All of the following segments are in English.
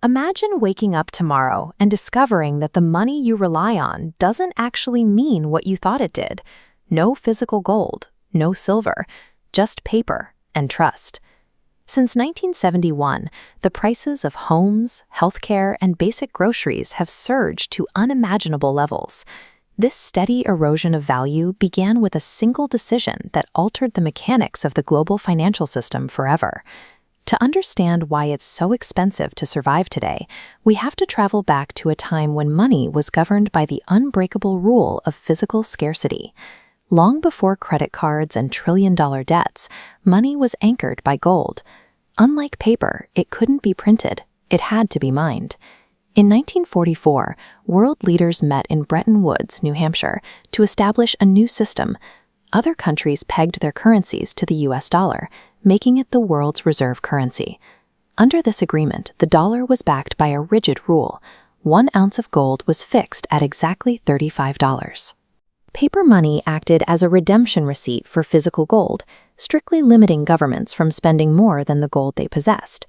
Imagine waking up tomorrow and discovering that the money you rely on doesn't actually mean what you thought it did. No physical gold, no silver, just paper and trust. Since 1971, the prices of homes, healthcare, and basic groceries have surged to unimaginable levels. This steady erosion of value began with a single decision that altered the mechanics of the global financial system forever. To understand why it's so expensive to survive today, we have to travel back to a time when money was governed by the unbreakable rule of physical scarcity. Long before credit cards and trillion-dollar debts, money was anchored by gold. Unlike paper, it couldn't be printed. It had to be mined. In 1944, world leaders met in Bretton Woods, New Hampshire, to establish a new system. Other countries pegged their currencies to the US dollar, making it the world's reserve currency. Under this agreement, the dollar was backed by a rigid rule. 1 ounce of gold was fixed at exactly $35. Paper money acted as a redemption receipt for physical gold, strictly limiting governments from spending more than the gold they possessed.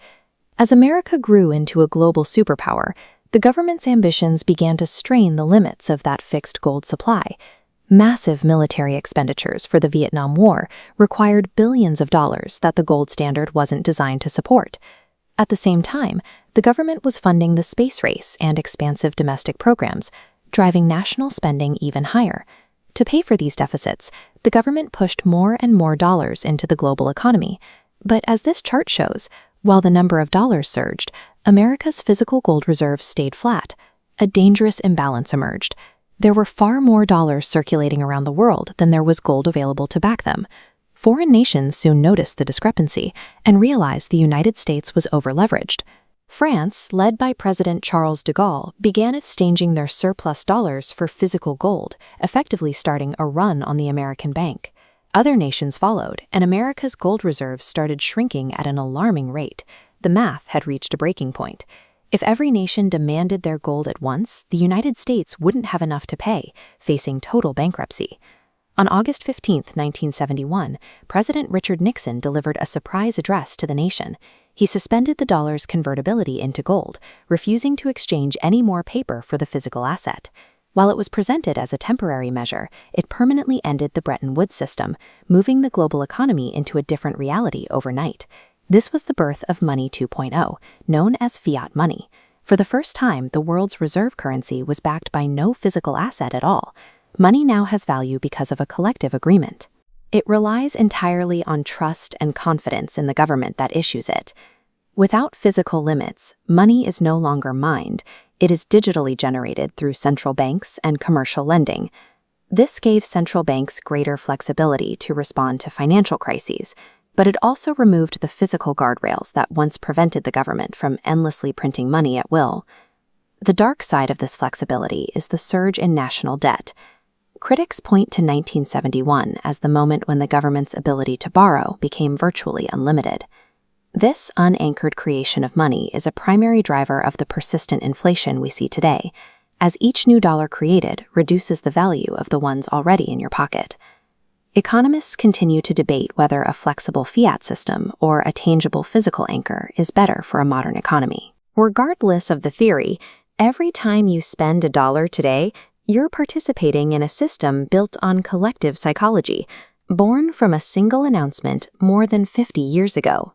As America grew into a global superpower, the government's ambitions began to strain the limits of that fixed gold supply. Massive military expenditures for the Vietnam War required billions of dollars that the gold standard wasn't designed to support. At the same time, the government was funding the space race and expansive domestic programs, driving national spending even higher. To pay for these deficits, the government pushed more and more dollars into the global economy. But as this chart shows, while the number of dollars surged, America's physical gold reserves stayed flat. A dangerous imbalance emerged. There were far more dollars circulating around the world than there was gold available to back them. Foreign nations soon noticed the discrepancy and realized the United States was over-leveraged. France, led by President Charles de Gaulle, began exchanging their surplus dollars for physical gold, effectively starting a run on the American bank. Other nations followed, and America's gold reserves started shrinking at an alarming rate. The math had reached a breaking point. If every nation demanded their gold at once, the United States wouldn't have enough to pay, facing total bankruptcy. On August 15, 1971, President Richard Nixon delivered a surprise address to the nation. He suspended the dollar's convertibility into gold, refusing to exchange any more paper for the physical asset. While it was presented as a temporary measure, it permanently ended the Bretton Woods system, moving the global economy into a different reality overnight. This was the birth of Money 2.0, known as fiat money. For the first time, the world's reserve currency was backed by no physical asset at all. Money now has value because of a collective agreement. It relies entirely on trust and confidence in the government that issues it. Without physical limits, money is no longer mined. It is digitally generated through central banks and commercial lending. This gave central banks greater flexibility to respond to financial crises, but it also removed the physical guardrails that once prevented the government from endlessly printing money at will. The dark side of this flexibility is the surge in national debt. Critics point to 1971 as the moment when the government's ability to borrow became virtually unlimited. This unanchored creation of money is a primary driver of the persistent inflation we see today, as each new dollar created reduces the value of the ones already in your pocket. Economists continue to debate whether a flexible fiat system or a tangible physical anchor is better for a modern economy. Regardless of the theory, every time you spend a dollar today, you're participating in a system built on collective psychology, born from a single announcement more than 50 years ago.